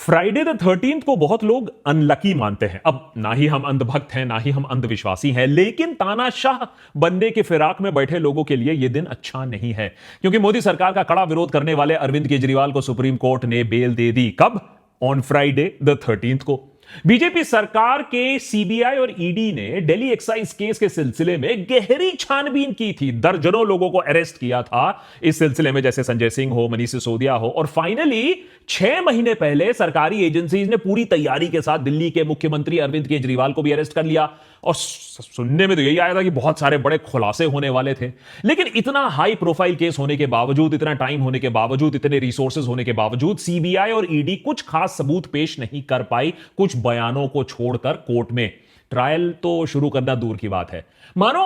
Friday the 13th को बहुत लोग अनलकी मानते हैं। अब ना ही हम अंधभक्त हैं, ना ही हम अंधविश्वासी हैं, लेकिन तानाशाह बनने के फिराक में बैठे लोगों के लिए यह दिन अच्छा नहीं है, क्योंकि मोदी सरकार का कड़ा विरोध करने वाले अरविंद केजरीवाल को सुप्रीम कोर्ट ने बेल दे दी। कब? ऑन फ्राइडे द 13th को। बीजेपी सरकार के सीबीआई और ईडी ने दिल्ली एक्साइज केस के सिलसिले में गहरी छानबीन की थी। दर्जनों लोगों को अरेस्ट किया था इस सिलसिले में, जैसे संजय सिंह हो, मनीष सिसोदिया हो, और फाइनली 6 महीने पहले सरकारी एजेंसीज ने पूरी तैयारी के साथ दिल्ली के मुख्यमंत्री अरविंद केजरीवाल को भी अरेस्ट कर लिया। और सुनने में तो यही आया था कि बहुत सारे बड़े खुलासे होने वाले थे, लेकिन इतना हाई प्रोफाइल केस होने के बावजूद, इतना टाइम होने के बावजूद, इतने रिसोर्सेज होने के बावजूद सीबीआई और ईडी कुछ खास सबूत पेश नहीं कर पाई, कुछ बयानों को छोड़कर। कोर्ट में ट्रायल तो शुरू करना दूर की बात है। मानो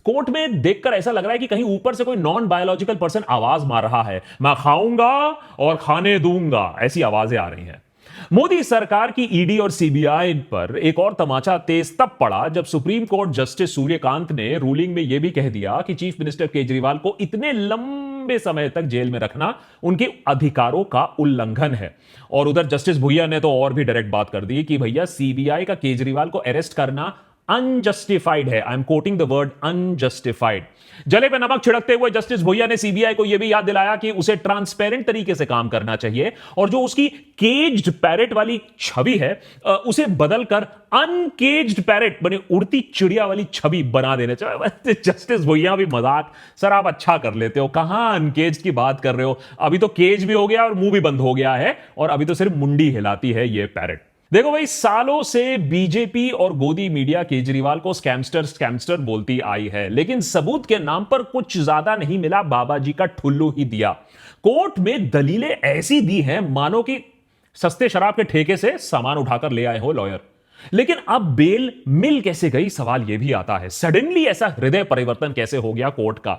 कोर्ट में देखकर ऐसा लग रहा है कि कहीं ऊपर से कोई नॉन बायोलॉजिकल पर्सन आवाज मार रहा है, मैं खाऊंगा और खाने दूंगा, ऐसी आवाजें आ रही हैं। मोदी सरकार की ईडी और सीबीआई पर एक और तमाचा तेज तब पड़ा जब सुप्रीम कोर्ट जस्टिस सूर्यकांत ने रूलिंग में यह भी कह दिया कि चीफ मिनिस्टर केजरीवाल को इतने लंबे समय तक जेल में रखना उनके अधिकारों का उल्लंघन है। और उधर जस्टिस भुइया ने तो और भी डायरेक्ट बात कर दी कि भैया सीबीआई का केजरीवाल को अरेस्ट करना अनजस्टिफाइड है। I am quoting the word unjustified. जले पे नमक छिड़कते हुए जस्टिस भुइया ने सीबीआई को यह भी याद दिलाया कि उसे ट्रांसपेरेंट तरीके से काम करना चाहिए और जो उसकी केज्ड पैरेट वाली छवि है उसे बदलकर अनकेज्ड पैरेट, बने उड़ती चिड़िया वाली छवि बना देना चाहिए। जस्टिस भुइया भी मजाक, सर आप अच्छा कर लेते हो, कहां अनकेज्ड की बात कर रहे हो, अभी तो केज भी हो गया और मुंह भी बंद हो गया है और अभी तो सिर्फ मुंडी हिलाती है ये पैरेट। देखो भाई, सालों से बीजेपी और गोदी मीडिया केजरीवाल को स्कैमस्टर बोलती आई है, लेकिन सबूत के नाम पर कुछ ज्यादा नहीं मिला, बाबा जी का ठुल्लू ही दिया। कोर्ट में दलीलें ऐसी दी हैं मानो कि सस्ते शराब के ठेके से सामान उठाकर ले आए हो लॉयर। लेकिन अब बेल मिल कैसे गई, सवाल यह भी आता है। सडनली ऐसा हृदय परिवर्तन कैसे हो गया कोर्ट का?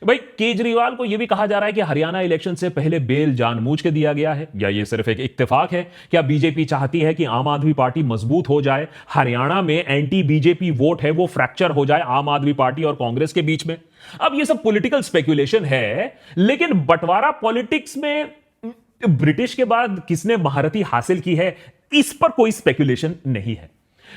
भाई, केजरीवाल को यह भी कहा जा रहा है कि हरियाणा इलेक्शन से पहले बेल जानबूझ के दिया गया है, या यह सिर्फ एक इत्तेफाक है? क्या बीजेपी चाहती है कि आम आदमी पार्टी मजबूत हो जाए, हरियाणा में एंटी बीजेपी वोट है वो फ्रैक्चर हो जाए आम आदमी पार्टी और कांग्रेस के बीच में? अब यह सब पॉलिटिकल स्पेकुलेशन है, लेकिन बंटवारा पॉलिटिक्स में ब्रिटिश के बाद किसने महारथी हासिल की है, इस पर कोई स्पेकुलेशन नहीं है।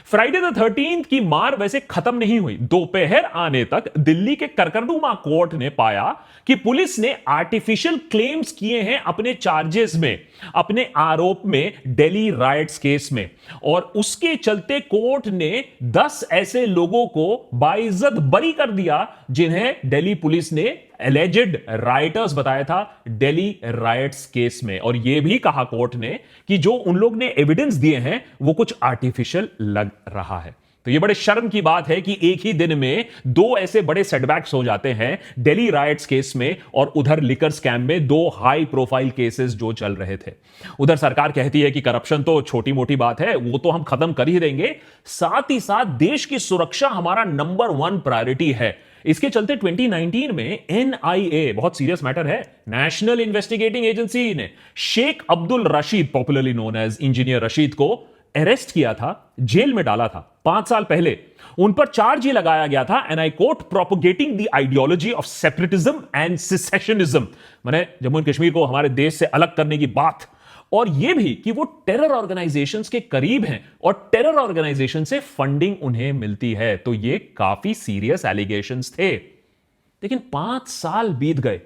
फ्राइडे द 13th की मार वैसे खत्म नहीं हुई। दोपहर आने तक दिल्ली के करकरनुमा कोर्ट ने पाया कि पुलिस ने आर्टिफिशियल क्लेम्स किए हैं अपने चार्जेस में, अपने आरोप में, दिल्ली राइट्स केस में, और उसके चलते कोर्ट ने 10 ऐसे लोगों को बाइज्जत बरी कर दिया जिन्हें दिल्ली पुलिस ने एलिजेड राइटर्स बताया था दिल्ली राइट्स केस में। और यह भी कहा कोर्ट ने कि जो उन लोग ने एविडेंस दिए हैं वो कुछ आर्टिफिशियल लग रहा है। तो यह बड़े शर्म की बात है कि एक ही दिन में 2 ऐसे बड़े सेटबैक्स हो जाते हैं, दिल्ली राइट्स केस में और उधर लिकर स्कैम में, 2 हाई प्रोफाइल केसेस जो चल रहे थे। उधर सरकार कहती है कि करप्शन तो छोटी मोटी बात है, वो तो हम खत्म कर ही देंगे, साथ ही साथ देश की सुरक्षा हमारा नंबर 1 प्रायोरिटी है। इसके चलते 2019 में एनआईए, बहुत सीरियस मैटर है, नेशनल इन्वेस्टिगेटिंग एजेंसी ने Sheikh Abdul Rashid, popularly known as engineer Rashid, को अरेस्ट किया था, जेल में डाला था 5 साल पहले। उन पर चार्ज ये लगाया गया था, and I quote, propagating the ideology of separatism and secessionism, माने जम्मू एंड कश्मीर को हमारे देश से अलग करने की बात, और यह भी कि वो टेरर ऑर्गेनाइजेशंस के करीब हैं और टेरर ऑर्गेनाइजेशन से फंडिंग उन्हें मिलती है। तो ये काफी सीरियस एलिगेशंस थे। लेकिन 5 साल बीत गए,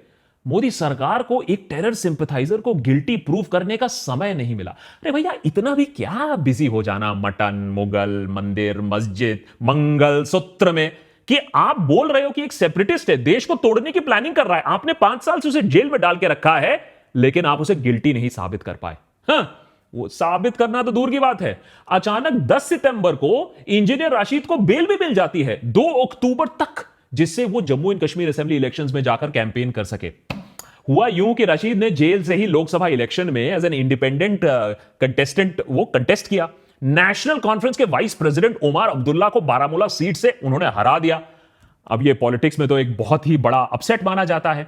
मोदी सरकार को एक टेरर सिंपथाइजर को गिल्टी प्रूव करने का समय नहीं मिला। अरे भैया, इतना भी क्या बिजी हो जाना मटन, मुगल, मंदिर, मस्जिद, मंगल सूत्र में कि आप बोल रहे हो कि एक सेपरेटिस्ट है, देश को तोड़ने की प्लानिंग कर रहा है, आपने 5 साल से उसे जेल में डाल के रखा है, लेकिन आप उसे गिल्टी नहीं साबित कर पाए। वो साबित करना तो दूर की बात है, अचानक 10 सितंबर को इंजीनियर राशिद को बेल भी मिल जाती है 2 अक्टूबर तक, जिससे वो Jammu and Kashmir assembly elections में जाकर कैंपेन कर सके। हुआ यूं कि रशीद ने जेल से ही लोकसभा इलेक्शन में एज एन इंडिपेंडेंट कंटेस्टेंट वो कंटेस्ट किया। नेशनल कॉन्फ्रेंस के वाइस प्रेसिडेंट उमर अब्दुल्ला को बारामूला सीट से उन्होंने हरा दिया। अब ये पॉलिटिक्स में तो एक बहुत ही बड़ा अपसेट माना जाता है।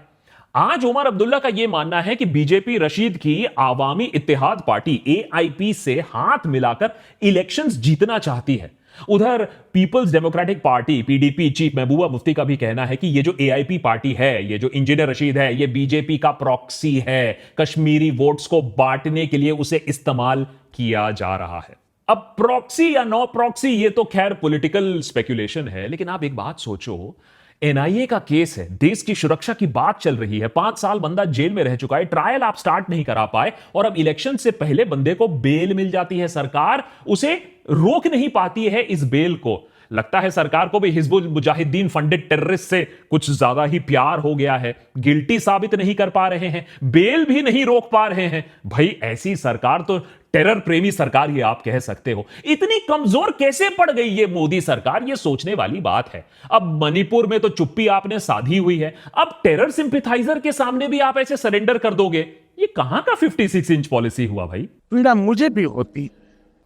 आज उमर अब्दुल्ला का यह मानना है कि बीजेपी रशीद की आवामी इत्तेहाद पार्टी एआईपी से हाथ मिलाकर इलेक्शंस जीतना चाहती है। उधर Peoples Democratic Party PDP chief Mehbooba Mufti का भी कहना है कि ये जो एआईपी पार्टी है, ये जो इंजीनियर रशीद है, ये बीजेपी का प्रॉक्सी है। कश्मीरी वोट्स को बांटने के लिए उसे इस्तेमाल किया जा रहा है। अब प्रॉक्सी या नो प्रॉक्सी ये तो खैर पॉलिटिकल स्पेकुलेशन है, लेकिन आप एक बात सोचो, एनआईए का केस है, देश की सुरक्षा की बात चल रही है, 5 साल बंदा जेल में रह चुका है, ट्रायल आप स्टार्ट नहीं करा पाए और अब इलेक्शन से पहले बंदे को बेल मिल जाती है। सरकार उसे रोक नहीं पाती है इस बेल को। लगता है सरकार को भी हिजबुल मुजाहिदीन फंडेड टेररिस्ट से कुछ ज्यादा ही प्यार हो गया है। गिल्टी साबित नहीं कर पा रहे हैं, बेल भी नहीं रोक पा रहे हैं। भाई ऐसी सरकार तो टेरर प्रेमी सरकार ये आप कह सकते हो। इतनी कमजोर कैसे पड़ गई ये मोदी सरकार, ये सोचने वाली बात है। अब मणिपुर में तो चुप्पी आपने साधी हुई है, अब टेरर सिंपैथाइजर के सामने भी आप ऐसे सरेंडर कर दोगे। ये कहां का 56 इंच पॉलिसी हुआ भाई? पीड़ा मुझे भी होती।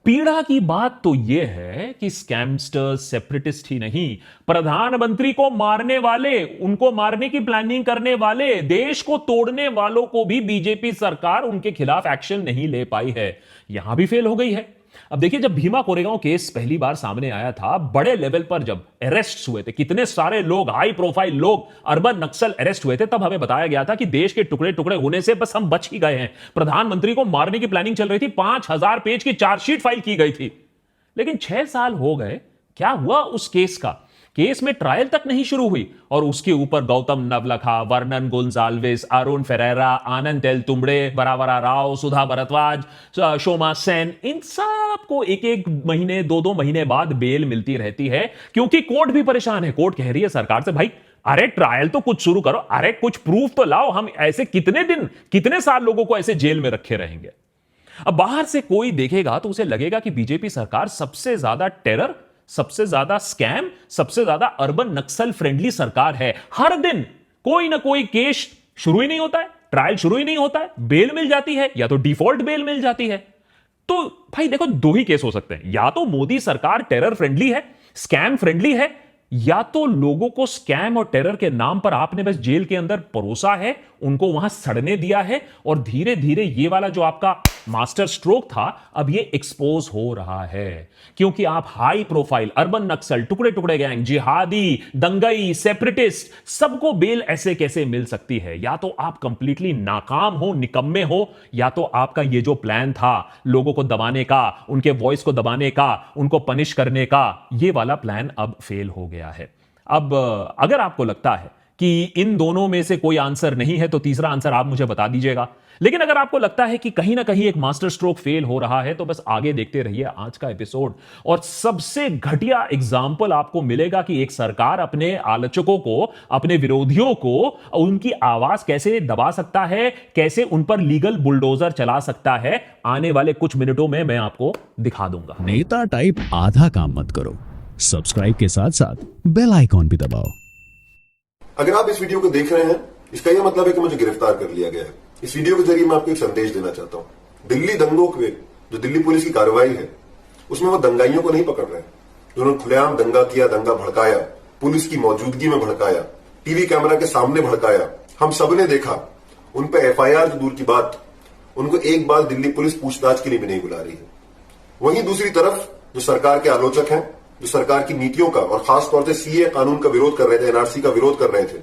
पीड़ा की बात तो यह है कि स्कैमस्टर्स सेपरेटिस्ट ही नहीं, प्रधानमंत्री को मारने वाले, उनको मारने की प्लानिंग करने वाले, देश को तोड़ने वालों को भी बीजेपी सरकार उनके खिलाफ एक्शन नहीं ले पाई है। यहां भी फेल हो गई है। अब देखिए, जब भीमा कोरेगांव केस पहली बार सामने आया था, बड़े लेवल पर जब अरेस्ट हुए थे, कितने सारे लोग, हाई प्रोफाइल लोग, अर्बन नक्सल अरेस्ट हुए थे, तब हमें बताया गया था कि देश के टुकड़े टुकड़े होने से बस हम बच ही गए हैं। प्रधानमंत्री को मारने की प्लानिंग चल रही थी, 5000 पेज की चार्जशीट फाइल की गई थी। लेकिन 6 साल हो गए, क्या हुआ उस केस का? केस में ट्रायल तक नहीं शुरू हुई और उसके ऊपर गौतम नवलखा, वर्नन गोंजाल्विस, अरुण फेरेरा, आनंद तेल तुंबड़े, बराबरा राव, सुधा भारद्वाज, शोमा सेन, इन सब को एक एक महीने, 2-2 महीने बाद बेल मिलती रहती है, क्योंकि कोर्ट भी परेशान है। कोर्ट कह रही है सरकार से, भाई अरे ट्रायल तो कुछ शुरू करो, अरे कुछ प्रूफ तो लाओ, हम ऐसे कितने दिन, कितने साल लोगों को ऐसे जेल में रखे रहेंगे। अब बाहर से कोई देखेगा तो उसे लगेगा कि बीजेपी सरकार सबसे ज्यादा टेरर, सबसे ज्यादा स्कैम, सबसे ज्यादा अर्बन नक्सल फ्रेंडली सरकार है। हर दिन कोई ना कोई केस शुरू ही नहीं होता है, ट्रायल शुरू ही नहीं होता है, बेल मिल जाती है या तो डिफॉल्ट बेल मिल जाती है। तो भाई देखो, 2 ही केस हो सकते हैं, या तो मोदी सरकार टेरर फ्रेंडली है, स्कैम फ्रेंडली है, या तो लोगों को स्कैम और टेरर के नाम पर आपने बस जेल के अंदर परोसा है, उनको वहां सड़ने दिया है और धीरे धीरे ये वाला जो आपका मास्टर स्ट्रोक था, अब ये एक्सपोज हो रहा है। क्योंकि आप हाई प्रोफाइल अर्बन नक्सल, टुकड़े टुकड़े गैंग, जिहादी, दंगई, सेपरेटिस्ट, सबको बेल ऐसे कैसे मिल सकती है? या तो आप कंप्लीटली नाकाम हो, निकम्मे हो, या तो आपका ये जो प्लान था लोगों को दबाने का, उनके वॉइस को दबाने का, उनको पनिश करने का, ये वाला प्लान अब फेल हो गया है। अब अगर आपको लगता है कि इन दोनों में से कोई आंसर नहीं है तो तीसरा आंसर आप मुझे बता दीजिएगा। लेकिन अगर आपको लगता है कि कहीं ना कहीं एक मास्टर स्ट्रोक फेल हो रहा है तो बस आगे देखते रहिए आज का एपिसोड, और सबसे घटिया एग्जाम्पल आपको मिलेगा कि एक सरकार अपने आलोचकों को, अपने विरोधियों को, उनकी आवाज कैसे दबा सकता है, कैसे उन पर लीगल बुलडोजर चला सकता है। आने वाले कुछ मिनटों में मैं आपको दिखा दूंगा। नेता टाइप आधा काम मत करो, सब्सक्राइब के साथ साथ बेल आइकॉन भी दबाओ। अगर आप इस वीडियो को देख रहे हैं, इसका यह मतलब है कि मुझे गिरफ्तार कर लिया गया है। इस वीडियो के जरिए मैं आपको एक संदेश देना चाहता हूं। दिल्ली दंगों के जो दिल्ली पुलिस की कार्रवाई है, उसमें वो दंगाइयों को नहीं पकड़ रहे हैं, जिन्होंने खुलेआम दंगा किया, दंगा भड़काया, पुलिस की मौजूदगी में भड़काया, टीवी कैमरा के सामने भड़काया। हम सबने देखा। उन पर एफआईआर तो दूर की बात, उनको एक बार दिल्ली पुलिस पूछताछ के लिए भी नहीं बुला रही है। वहीं दूसरी तरफ जो सरकार के आलोचक हैं, जो सरकार की नीतियों का और खासतौर से सीए कानून का विरोध कर रहे थे, एनआरसी का विरोध कर रहे थे,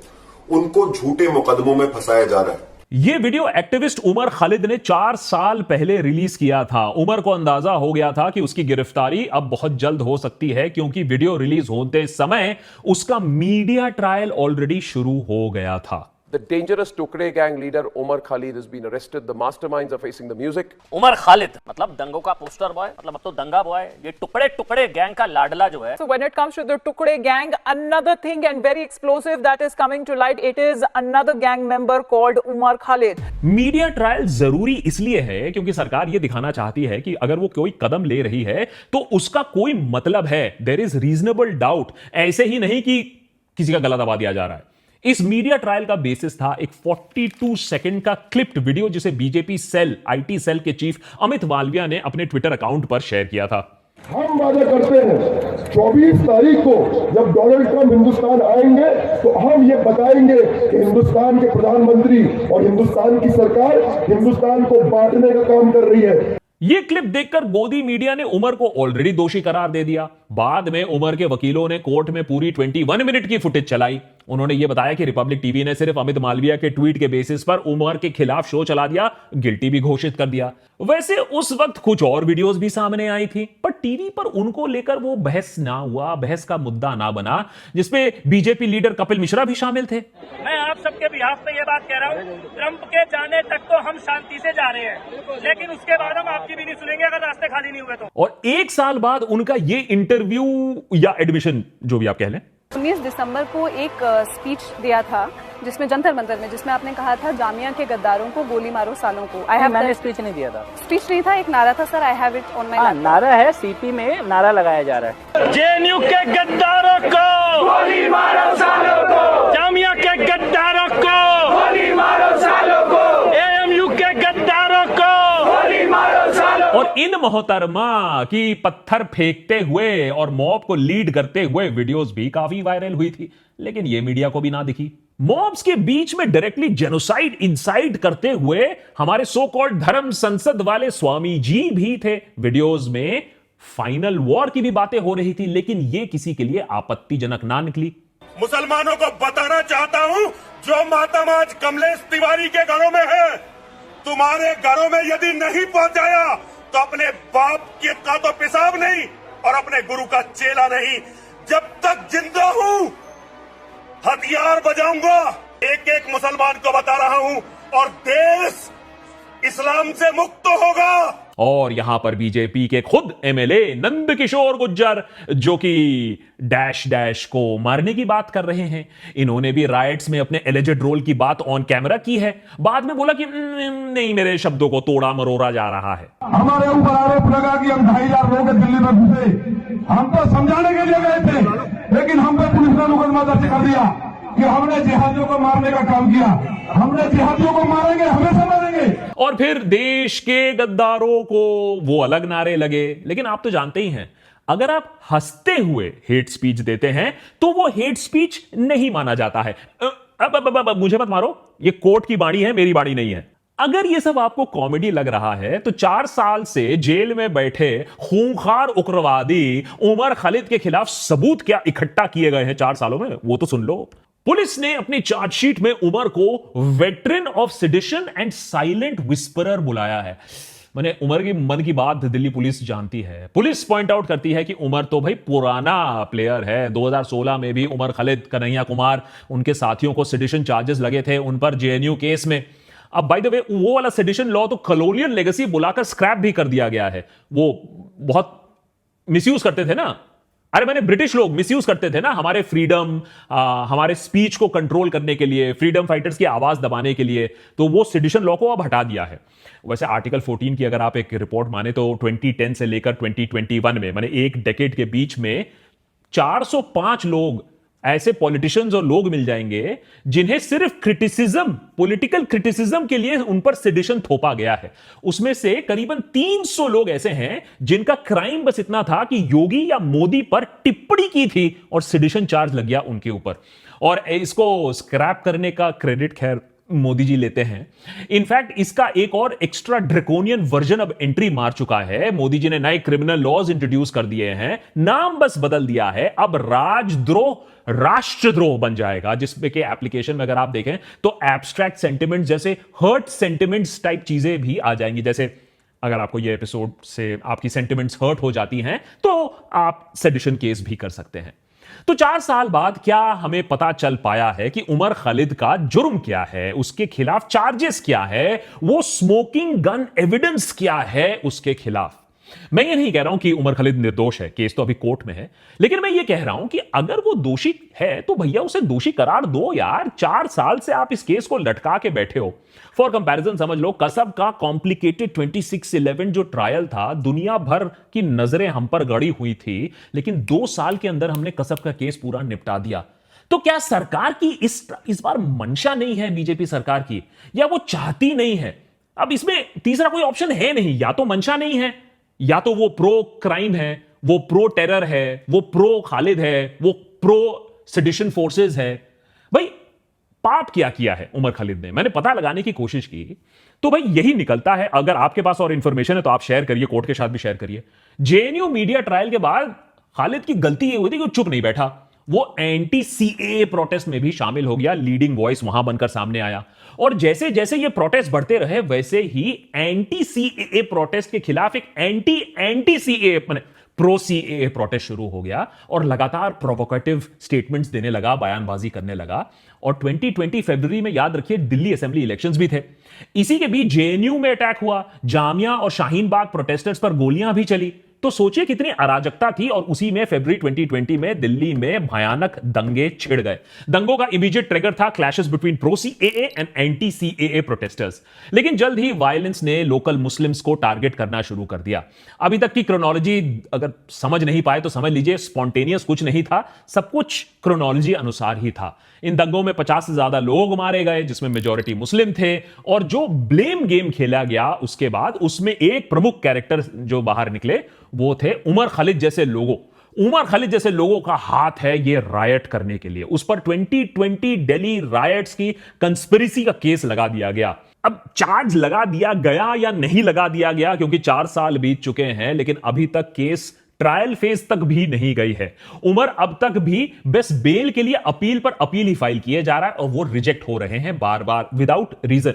उनको झूठे मुकदमों में फंसाया जा रहा है। यह वीडियो एक्टिविस्ट उमर खालिद ने 4 साल पहले रिलीज किया था। उमर को अंदाजा हो गया था कि उसकी गिरफ्तारी अब बहुत जल्द हो सकती है, क्योंकि वीडियो रिलीज होते समय उसका मीडिया ट्रायल ऑलरेडी शुरू हो गया था। The dangerous Tukde gang leader Umar Khalid has been arrested. The masterminds are facing the music. Umar Khalid मतलब दंगों का पोस्टर बॉय, मतलब अब तो दंगा बॉय, ये टुकड़े टुकड़े गैंग का लाडला जो है। So when it comes to the Tukde gang, another thing and very explosive that is coming to light, it is another gang member called Umar Khalid. Media trial जरूरी इसलिए है क्योंकि सरकार यह दिखाना चाहती है कि अगर वो कोई कदम ले रही है तो उसका कोई मतलब है, देयर इज रीजनेबल डाउट। ऐसे ही नहीं कि किसी का गला दबा दिया जा रहा है। इस मीडिया ट्रायल का बेसिस था एक 42 सेकंड का क्लिप्ड वीडियो, जिसे बीजेपी सेल, आईटी सेल के चीफ अमित मालविया ने अपने ट्विटर अकाउंट पर शेयर किया था। हम वादा करते हैं 24 तारीख को जब डोनाल्ड ट्रंप हिंदुस्तान आएंगे तो हम ये बताएंगे कि हिंदुस्तान के प्रधानमंत्री और हिंदुस्तान की सरकार हिंदुस्तान को बांटने का काम कर रही है। यह क्लिप देखकर गोदी मीडिया ने उमर को ऑलरेडी दोषी करार दे दिया। बाद में उमर के वकीलों ने कोर्ट में पूरी 21 मिनट की फुटेज चलाई। उन्होंने यह बताया कि रिपब्लिक टीवी ने सिर्फ अमित मालविया के ट्वीट के बेसिस पर उमर के खिलाफ शो चला दिया, गिल्टी भी घोषित कर दिया। वैसे उस वक्त कुछ और वीडियोस भी सामने आई थी, पर टीवी पर उनको लेकर वो बहस ना हुआ, बहस का मुद्दा ना बना, जिसपे बीजेपी लीडर कपिल मिश्रा भी शामिल थे। मैं आप सबके बिहाफ पे ये बात कह रहा हूँ, ट्रंप के जाने तक तो हम शांति से जा रहे हैं, लेकिन उसके बाद हम आपकी भी नहीं सुनेंगे अगर रास्ते खाली नहीं हुए तो। और 1 साल बाद उनका ये इंटरव्यू या एडमिशन, जो भी आप कह लें, 19 दिसंबर को एक स्पीच दिया था जिसमें जंतर मंतर में, जिसमें आपने कहा था जामिया के गद्दारों को गोली मारो सालों को। मैंने स्पीच नहीं दिया था। स्पीच नहीं था, एक नारा था sir, I have it on my laptop. नारा है, सीपी में नारा लगाया जा रहा है, जेएनयू के गद्दारों को गोली मारो सालों को, जामिया के गद्दारों को गोली मारो सालों को, एएमयू के गद्दारों को गोली मारो सालों को। और इन मोहतरमा की पत्थर फेंकते हुए और मॉब को लीड करते हुए वीडियोस भी काफी वायरल हुई थी, लेकिन ये मीडिया को भी ना दिखी। मॉब्स के बीच में डायरेक्टली जेनोसाइड इंसाइड करते हुए हमारे सो कॉल्ड धर्म संसद वाले स्वामी जी भी थे। वीडियोस में फाइनल वॉर की भी बातें हो रही थी, लेकिन ये किसी के लिए आपत्तिजनक ना निकली। मुसलमानों को बताना चाहता हूं, जो मातम आज कमलेश तिवारी के घरों में है, तुम्हारे घरों में यदि नहीं पहुंचाया तो अपने बाप के का तो पेशाब नहीं और अपने गुरु का चेला नहीं। जब तक जिंदा हूं हथियार बजाऊंगा, एक एक मुसलमान को बता रहा हूं, और देश इस्लाम से मुक्त होगा। और यहां पर बीजेपी के खुद एमएलए नंद किशोर गुज्जर, जो कि डैश डैश को मारने की बात कर रहे हैं, इन्होंने भी राइट्स में अपने एलिजेड रोल की बात ऑन कैमरा की है। बाद में बोला कि नहीं, मेरे शब्दों को तोड़ा मरोड़ा जा रहा है। हमारे ऊपर आरोप लगा कि हम 2,500 लोग दिल्ली में घुसे, हम तो समझाने के लिए गए थे, लेकिन हम पे पुलिस ने मुकदमा दर्ज कर दिया कि हमने जिहादियों को मारने का काम किया। हमने जिहादियों को मारेंगे, हमेशा मारेंगे। और फिर देश के गद्दारों को वो अलग नारे लगे। लेकिन आप तो जानते ही हैं, अगर आप हंसते हुए हेट स्पीच देते हैं तो वो हेट स्पीच नहीं माना जाता है। अब मुझे मत मारो, ये कोर्ट की बाणी है, मेरी बाणी नहीं है। अगर ये सब आपको कॉमेडी लग रहा है तो 4 साल से जेल में बैठे खूंखार उग्रवादी उमर खालिद के खिलाफ सबूत क्या इकट्ठा किए गए हैं 4 सालों में, वो तो सुन लो। पुलिस ने अपनी चार्जशीट में उमर को veteran of sedition and silent whisperer बुलाया है। मैंने उमर की मन की बात दिल्ली पुलिस जानती है। पुलिस पॉइंट आउट करती है कि उमर तो भाई पुराना प्लेयर है। 2016 में भी उमर खालिद, कन्हैया कुमार, उनके साथियों को सेडिशन चार्जेस लगे थे उन पर जेएनयू केस में। अब बाय द वे वो वाला सेडिशन लॉ तो कॉलोनियल लेगेसी बुलाकर स्क्रैप भी कर दिया गया है। वो बहुत मिसयूज करते थे ना, अरे मैंने ब्रिटिश लोग मिसयूज करते थे ना हमारे फ्रीडम, हमारे स्पीच को कंट्रोल करने के लिए, फ्रीडम फाइटर्स की आवाज दबाने के लिए, तो वो सेडिशन लॉ को अब हटा दिया है। वैसे आर्टिकल 14 की अगर आप एक रिपोर्ट माने तो 2010 से लेकर 2021 में, माने एक डेकेड के बीच में 405 लोग ऐसे पॉलिटिशियंस और लोग मिल जाएंगे जिन्हें सिर्फ क्रिटिसिज्म, पॉलिटिकल क्रिटिसिज्म के लिए उन पर सेडिशन थोपा गया है। उसमें से करीबन 300 लोग ऐसे हैं जिनका क्राइम बस इतना था कि योगी या मोदी पर टिप्पणी की थी और सेडिशन चार्ज लग गया उनके ऊपर। और इसको स्क्रैप करने का क्रेडिट खैर मोदी जी लेते हैं। इनफैक्ट इसका एक और एक्स्ट्रा ड्रैकोनियन वर्जन अब एंट्री मार चुका है। मोदी जी ने नए क्रिमिनल लॉज इंट्रोड्यूस कर दिए हैं, नाम बस बदल दिया है। अब राजद्रोह राष्ट्रद्रोह बन जाएगा, जिसमें के एप्लीकेशन में अगर आप देखें तो एब्स्ट्रैक्ट सेंटिमेंट जैसे हर्ट सेंटिमेंट्स टाइप चीजें भी आ जाएंगी। जैसे अगर आपको ये एपिसोड से आपकी सेंटिमेंट्स हर्ट हो जाती हैं तो आप सेडिशन केस भी कर सकते हैं। तो 4 साल बाद क्या हमें पता चल पाया है कि उमर खालिद का जुर्म क्या है, उसके खिलाफ चार्जेस क्या है, वो स्मोकिंग गन एविडेंस क्या है उसके खिलाफ। मैं ये नहीं कह रहा हूं कि उमर खालिद निर्दोष है, केस तो अभी कोर्ट में है, लेकिन मैं ये कह रहा हूं कि अगर वो दोषी है तो भैया उसे दोषी करार दो यार। 4 साल से आप इस केस को लटका के बैठे हो। फॉर कंपैरिजन समझ लो, कसब का कॉम्प्लिकेटेड 2611 जो ट्रायल था, दुनिया भर की नजरें हम पर गड़ी हुई थी, लेकिन 2 साल के अंदर हमने कसब का केस पूरा निपटा दिया। तो क्या सरकार की इस बार मंशा नहीं है बीजेपी सरकार की, या वो चाहती नहीं है? अब इसमें तीसरा कोई ऑप्शन है नहीं, या तो मंशा नहीं है, या तो वो प्रो क्राइम है, वो प्रो टेरर है, वो प्रो खालिद है, वो प्रो सेडिशन फोर्सेस है। भाई पाप क्या किया है उमर खालिद ने? मैंने पता लगाने की कोशिश की तो भाई यही निकलता है। अगर आपके पास और इंफॉर्मेशन है तो आप शेयर करिए, कोर्ट के साथ भी शेयर करिए। जेएनयू मीडिया ट्रायल के बाद खालिद की गलती ये हुई थी कि वो चुप नहीं बैठा, वो एंटी सीएए प्रोटेस्ट में भी शामिल हो गया, लीडिंग वॉइस वहां बनकर सामने आया। और जैसे जैसे ये प्रोटेस्ट बढ़ते रहे वैसे ही एंटी सीएए प्रोटेस्ट के खिलाफ एक anti CAA pro CAA protest शुरू हो गया और लगातार प्रोवोकेटिव स्टेटमेंट्स देने लगा, बयानबाजी करने लगा। और 2020 फरवरी में याद रखिए दिल्ली असेंबली इलेक्शंस भी थे। इसी के बीच जेएनयू में अटैक हुआ, जामिया और शाहीन बाग प्रोटेस्टर्स पर गोलियां भी चली। तो सोचिए कितनी अराजकता थी। और उसी में फरवरी 2020 में दिल्ली में भयानक दंगे छिड़ गए। दंगों का इमीडिएट ट्रिगर था clashes between pro CAA and anti CAA protesters. लेकिन जल्द ही वायलेंस ने लोकल मुस्लिम्स को टारगेट करना शुरू कर दिया। अभी तक की क्रोनोलॉजी अगर समझ नहीं पाए तो समझ लीजिए स्पॉन्टेनियस कुछ नहीं था, सब कुछ क्रोनोलॉजी अनुसार ही था। इन दंगों में 50 से ज्यादा लोग मारे गए जिसमें मेजॉरिटी मुस्लिम थे। और जो ब्लेम गेम खेला गया उसके बाद उसमें एक प्रमुख कैरेक्टर जो बाहर निकले वो थे उमर खालिद जैसे लोगों। उमर खालिद जैसे लोगों का हाथ है ये रायट करने के लिए। उस पर 2020 दिल्ली रायट्स की कंस्पिरेसी का केस लगा दिया गया। अब चार्ज लगा दिया गया या नहीं लगा दिया गया क्योंकि 4 साल बीत चुके हैं, लेकिन अभी तक केस ट्रायल फेज तक भी नहीं गई है। उमर अब तक भी बस बेल के लिए अपील पर अपील ही फाइल किए जा रहा है और वो रिजेक्ट हो रहे हैं बार बार विदाउट रीजन।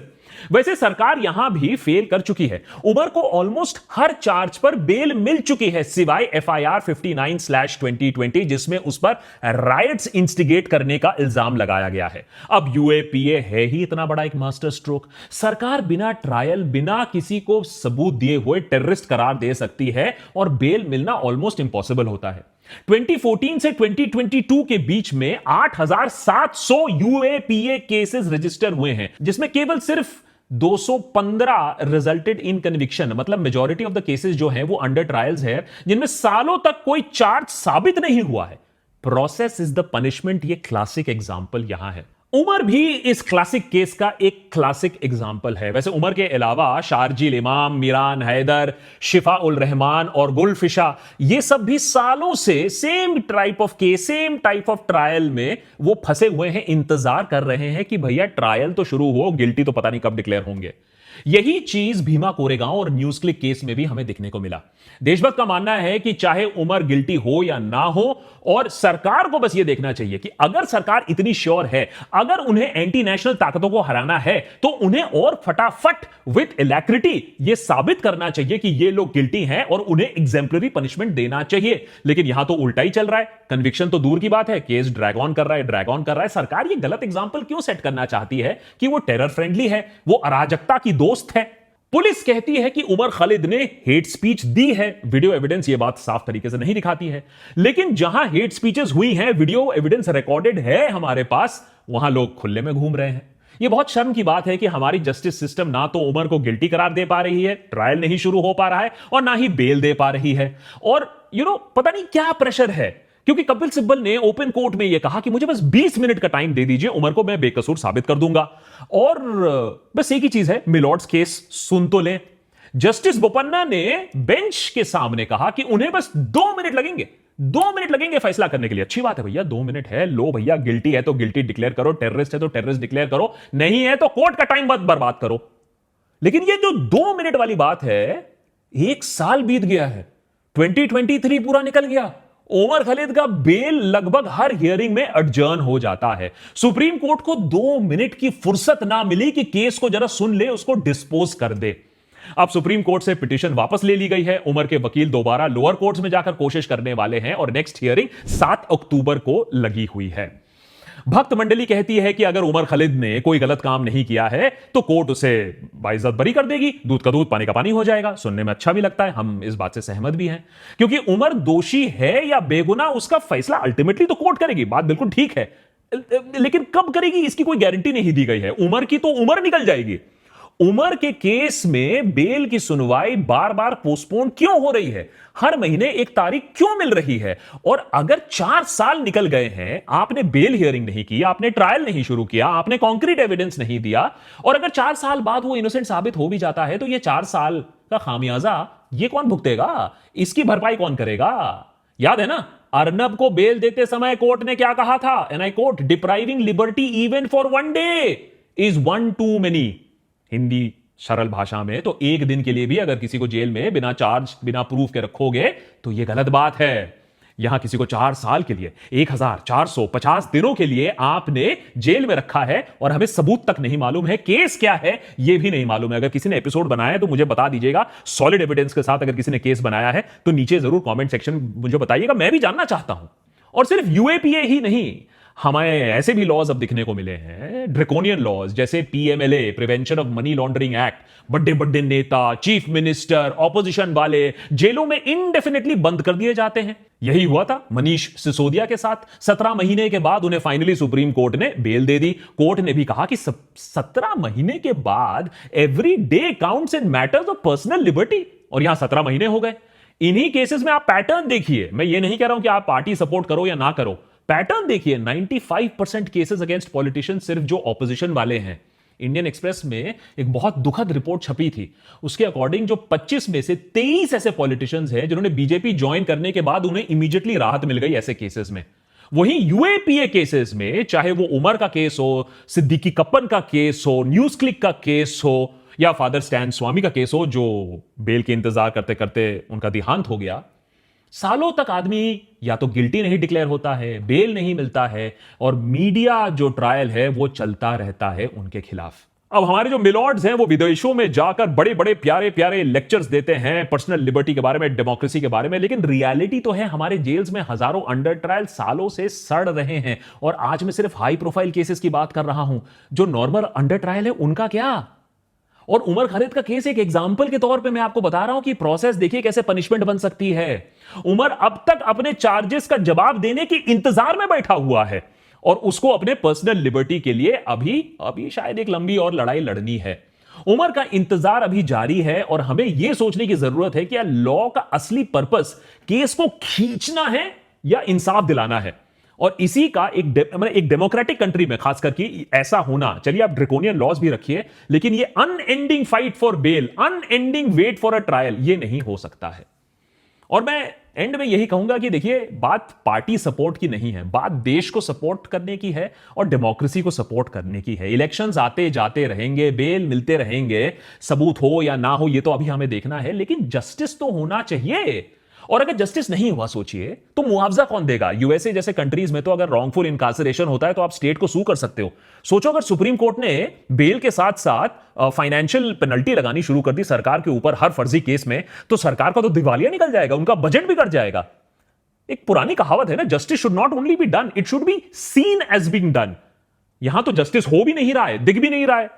वैसे सरकार यहां भी फेल कर चुकी है। उमर को ऑलमोस्ट हर चार्ज पर बेल मिल चुकी है सिवाय FIR 59/2020 जिसमें उस पर राइट्स इंस्टिगेट करने का इल्जाम लगाया गया है। अब UAPA है ही इतना बड़ा एक मास्टर स्ट्रोक। सरकार बिना ट्रायल, बिना किसी को सबूत दिए हुए टेररिस्ट करार दे सकती है और बेल मिलना ऑलमोस्ट इंपॉसिबल होता है। 2014 से 2022 के बीच में 8,700 UAPA केसेस रजिस्टर हुए हैं जिसमें केवल सिर्फ 215 रिजल्टेड इन कन्विक्शन। मतलब मेजॉरिटी ऑफ द केसेस जो हैं वो अंडर ट्रायल्स है जिनमें सालों तक कोई चार्ज साबित नहीं हुआ है। प्रोसेस इज द पनिशमेंट, ये क्लासिक एग्जांपल यहां है। उमर भी इस क्लासिक केस का एक क्लासिक एग्जाम्पल है। वैसे उमर के अलावा शारजील इमाम, मीरान हैदर, शिफा उल रहमान और गुलफिशा ये सब भी सालों से same type of case, same type of trial में वो फंसे हुए हैं, इंतजार कर रहे हैं कि भैया ट्रायल तो शुरू हो, गिल्टी तो पता नहीं कब डिक्लेयर होंगे। यही चीज भीमा कोरेगांव और न्यूज क्लिक केस में भी हमें देखने को मिला। देशभक्त का मानना है कि चाहे उमर गिल्टी हो या ना हो, और सरकार को बस यह देखना चाहिए कि अगर सरकार इतनी श्योर है, अगर उन्हें एंटी नेशनल ताकतों को हराना है, तो उन्हें और फटाफट विद इलैक्रिटी यह साबित करना चाहिए कि ये लोग गिल्टी हैं और उन्हें एग्जाम्पलरी पनिशमेंट देना चाहिए। लेकिन यहां तो उल्टा ही चल रहा है। कन्विक्शन तो दूर की बात है, केस ड्रैग ऑन कर रहा है। सरकार ये गलत एग्जाम्पल क्यों सेट करना चाहती है कि वो टेरर फ्रेंडली है, वो अराजकता की दोस्त है। पुलिस कहती है कि उमर खालिद ने हेट स्पीच दी है। वीडियो एविडेंस ये बात साफ तरीके से नहीं दिखाती है, लेकिन जहां हेट स्पीचेस हुई हैं, वीडियो एविडेंस रिकॉर्डेड है हमारे पास, वहां लोग खुले में घूम रहे हैं। यह बहुत शर्म की बात है कि हमारी जस्टिस सिस्टम ना तो उमर को गिल्टी करार दे पा रही है, ट्रायल नहीं शुरू हो पा रहा है, और ना ही बेल दे पा रही है। और पता नहीं क्या प्रेशर है, क्योंकि कपिल सिब्बल ने ओपन कोर्ट में यह कहा कि मुझे बस 20 मिनट का टाइम दे दीजिए, उमर को मैं बेकसूर साबित कर दूंगा। और बस एक ही चीज है, मिलॉर्ड्स केस सुन तो लें। जस्टिस बोपन्ना ने बेंच के सामने कहा कि उन्हें बस 2 मिनट लगेंगे, 2 मिनट लगेंगे फैसला करने के लिए। अच्छी बात है भैया, 2 मिनट है, लो भैया, गिल्टी है तो गिल्टी डिक्लेयर करो, टेररिस्ट है तो टेररिस्ट डिक्लेयर करो, नहीं है तो कोर्ट का टाइम मत बर्बाद करो। लेकिन ये जो 2 मिनट वाली बात है, 1 साल बीत गया है, 2023 पूरा निकल गया। उमर खालिद का बेल लगभग हर हियरिंग में एडजर्न हो जाता है। सुप्रीम कोर्ट को 2 मिनट की फुर्सत ना मिली कि केस को जरा सुन ले, उसको डिस्पोज कर दे। अब सुप्रीम कोर्ट से पिटीशन वापस ले ली गई है। उमर के वकील दोबारा लोअर कोर्ट्स में जाकर कोशिश करने वाले हैं और नेक्स्ट हियरिंग 7 अक्टूबर को लगी हुई है। भक्त मंडली कहती है कि अगर उमर खालिद ने कोई गलत काम नहीं किया है तो कोर्ट उसे बाइज्जत बरी कर देगी, दूध का दूध पानी का पानी हो जाएगा। सुनने में अच्छा भी लगता है, हम इस बात से सहमत भी हैं, क्योंकि उमर दोषी है या बेगुनाह उसका फैसला अल्टीमेटली तो कोर्ट करेगी, बात बिल्कुल ठीक है। लेकिन कब करेगी इसकी कोई गारंटी नहीं दी गई है। उमर की तो उमर निकल जाएगी। उमर के केस में बेल की सुनवाई बार बार पोस्टपोन क्यों हो रही है, हर महीने एक तारीख क्यों मिल रही है? और अगर 4 साल निकल गए हैं, आपने बेल हियरिंग नहीं की, आपने ट्रायल नहीं शुरू किया, आपने कॉन्क्रीट एविडेंस नहीं दिया, और अगर 4 साल बाद वो इनोसेंट साबित हो भी जाता है, तो ये 4 साल का खामियाजा ये कौन भुगतेगा? इसकी भरपाई कौन करेगा? याद है ना, अर्नब को बेल देते समय कोर्ट ने क्या कहा था, and I quote, depriving liberty even for 1 day is 1 too many. Hindi सरल भाषा में तो एक दिन के लिए भी अगर किसी को जेल में बिना चार्ज, बिना प्रूफ के रखोगे तो यह गलत बात है। यहां किसी को 4 साल के लिए 1450 दिनों के लिए आपने जेल में रखा है और हमें सबूत तक नहीं मालूम है, केस क्या है यह भी नहीं मालूम है। अगर किसी ने एपिसोड बनाया है तो मुझे बता दीजिएगा, सॉलिड एविडेंस के साथ अगर किसी ने केस बनाया है तो नीचे जरूर कमेंट सेक्शन में मुझे बताइएगा, मैं भी जानना चाहता हूं। और सिर्फ यूएपीए ही नहीं, हमें ऐसे भी लॉज अब दिखने को मिले हैं, ड्रैकोनियन लॉज, जैसे PMLA, prevention of money laundering act. बड़े बड़े नेता, चीफ मिनिस्टर, ऑपोजिशन वाले जेलों में इनडेफिनेटली बंद कर दिए जाते हैं। यही हुआ था मनीष सिसोदिया के साथ। 17 महीने के बाद उन्हें फाइनली सुप्रीम कोर्ट ने बेल दे दी। कोर्ट ने भी कहा कि 17 महीने के बाद every day counts in matters of personal liberty, और यहां 17 महीने हो गए। इन्हीं केसेस में आप पैटर्न देखिए, मैं ये नहीं कह रहा हूं कि आप पार्टी सपोर्ट करो या ना करो, पैटर्न देखिए। 95% केसेस अगेंस्ट पॉलिटिशियंस सिर्फ जो ऑपोजिशन वाले हैं। इंडियन एक्सप्रेस में एक बहुत दुखद रिपोर्ट छपी थी, उसके अकॉर्डिंग जो 25 में से 23 ऐसे पॉलिटिशियंस हैं जिन्होंने बीजेपी ज्वाइन करने के बाद उन्हें इमीडिएटली राहत मिल गई ऐसे केसेस में। वहीं यूएपीए केसेस में, चाहे वो उमर का केस हो, सिद्दीकी कप्पन का केस हो, न्यूज क्लिक का केस हो, या फादर स्टैन स्वामी का केस हो जो बेल के इंतजार करते करते उनका देहांत हो गया, सालों तक आदमी या तो गिल्टी नहीं डिक्लेयर होता है, बेल नहीं मिलता है, और मीडिया जो ट्रायल है वो चलता रहता है उनके खिलाफ। अब हमारे जो मिलॉर्ड्स हैं वो विदेशों में जाकर बड़े बड़े प्यारे प्यारे लेक्चर्स देते हैं पर्सनल लिबर्टी के बारे में, डेमोक्रेसी के बारे में, लेकिन रियलिटी तो है हमारे जेल्स में हजारों अंडर ट्रायल सालों से सड़ रहे हैं। और आज मैं सिर्फ हाई प्रोफाइल केसेस की बात कर रहा हूं, जो नॉर्मल अंडर ट्रायल है उनका क्या। और उमर खालिद का केस एक एग्जाम्पल के तौर पे मैं आपको बता रहा हूं कि प्रोसेस देखिए कैसे पनिशमेंट बन सकती है। उमर अब तक अपने चार्जेस का जवाब देने के इंतजार में बैठा हुआ है और उसको अपने पर्सनल लिबर्टी के लिए अभी शायद एक लंबी और लड़ाई लड़नी है। उमर का इंतजार अभी जारी है और हमें यह सोचने की जरूरत है कि लॉ का असली पर्पस केस को खींचना है या इंसाफ दिलाना है। और इसी का एक डेमोक्रेटिक कंट्री में खास करके ऐसा होना, चलिए आप ड्रैकोनियन लॉज भी रखिए, लेकिन ये unending fight for bail, unending wait for a trial, ये नहीं हो सकता है। और मैं एंड में यही कहूंगा कि देखिए, बात पार्टी सपोर्ट की नहीं है, बात देश को सपोर्ट करने की है और डेमोक्रेसी को सपोर्ट करने की है। इलेक्शंस आते जाते रहेंगे, बेल मिलते रहेंगे, सबूत हो या ना हो ये तो अभी हमें देखना है, लेकिन जस्टिस तो होना चाहिए। और अगर जस्टिस नहीं हुआ, सोचिए तो मुआवजा कौन देगा। यूएसए जैसे कंट्रीज में तो अगर रॉन्गफुल इनकार्सरेशन होता है तो आप स्टेट को सू कर सकते हो। सोचो अगर सुप्रीम कोर्ट ने बेल के साथ साथ फाइनेंशियल पेनल्टी लगानी शुरू कर दी सरकार के ऊपर हर फर्जी केस में, तो सरकार का तो दिवालिया निकल जाएगा, उनका बजट भी कट जाएगा। एक पुरानी कहावत है ना, justice should not only be done, it should be seen as being done. यहां तो जस्टिस हो भी नहीं रहा है, दिख भी नहीं रहा है।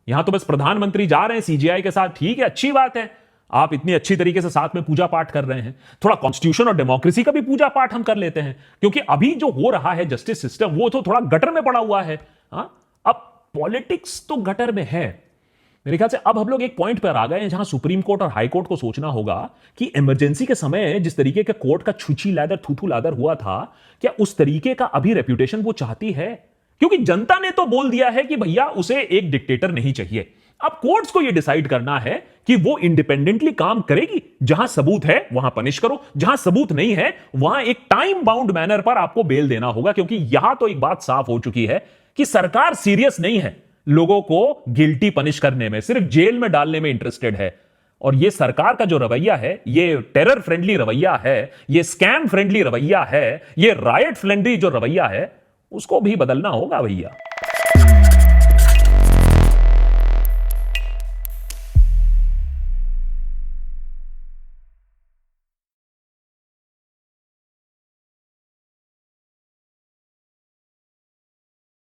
यहां तो बस प्रधानमंत्री जा रहे हैं सीजीआई के साथ, ठीक है, अच्छी बात है, आप इतनी अच्छी तरीके से साथ में पूजा पाठ कर रहे हैं, थोड़ा कॉन्स्टिट्यूशन और डेमोक्रेसी का भी पूजा पाठ हम कर लेते हैं, क्योंकि अभी जो हो रहा है जस्टिस सिस्टम वो तो थोड़ा गटर में पड़ा हुआ है। अब पॉलिटिक्स तो गटर में है। मेरे ख्याल से अब हम लोग एक पॉइंट पर आ गए हैं जहां सुप्रीम कोर्ट और हाई कोर्ट को सोचना होगा कि इमरजेंसी के समय जिस तरीके के कोर्ट का छुछी लादर थूथू लादर हुआ था, क्या उस तरीके का अभी रेप्यूटेशन वो चाहती है? क्योंकि जनता ने तो बोल दिया है कि भैया उसे एक डिक्टेटर नहीं चाहिए। अब कोर्ट्स को यह डिसाइड करना है कि वो इंडिपेंडेंटली काम करेगी। जहां सबूत है वहां पनिश करो, जहां सबूत नहीं है वहां एक टाइम बाउंड मैनर पर आपको बेल देना होगा, क्योंकि यहां तो एक बात साफ हो चुकी है कि सरकार सीरियस नहीं है लोगों को गिल्टी पनिश करने में, सिर्फ जेल में डालने में इंटरेस्टेड है। और ये सरकार का जो रवैया है, ये टेरर फ्रेंडली रवैया है, ये स्कैम फ्रेंडली रवैया है, ये रायट फ्रेंडली जो रवैया है, उसको भी बदलना होगा भैया।